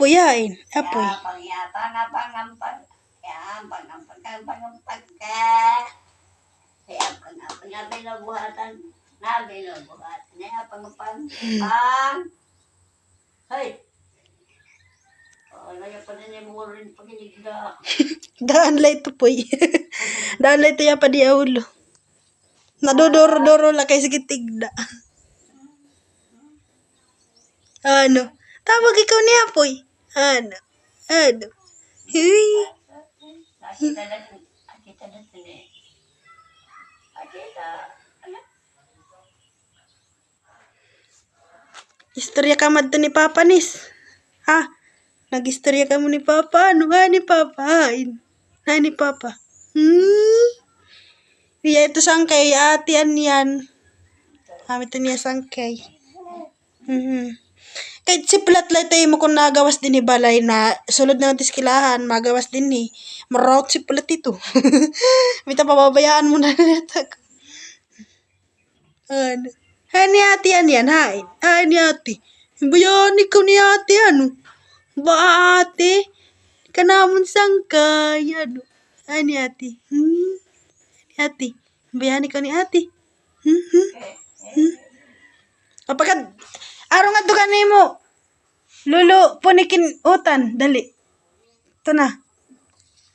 apoy yain. Apoy. Daan lay ito poy. Daan lay ito ya pa di aulo. Nadodoro-doro la kay sige tigda. Ano? Tawag ikaw ni apoy. Ano? Ano? Huy. Istorya ka madto ni Papa nis. Ha? Nag-istorya ka mo ni Papa. Ano nga ni Papa? Ha ni Papa? Iya itu sangkay atian yan. Kami ito niya sangkay. Kahit si plat lang tayo mo kung nagawas din ni balay na sulod na tiskilahan, magawas din ni. Maraut si plat ito. Mita pababayaan mo na natak. Ano? Hani ati yan, hain. Hani ati. Bayani ko ni ati, ano? Ba ate? Kanamon sangkay, ano? Hani ati. Hani ati. Bayani ko ni ati. Apakad, araw nga dugan mo. Lulu, punikin utan, dali. Ito na.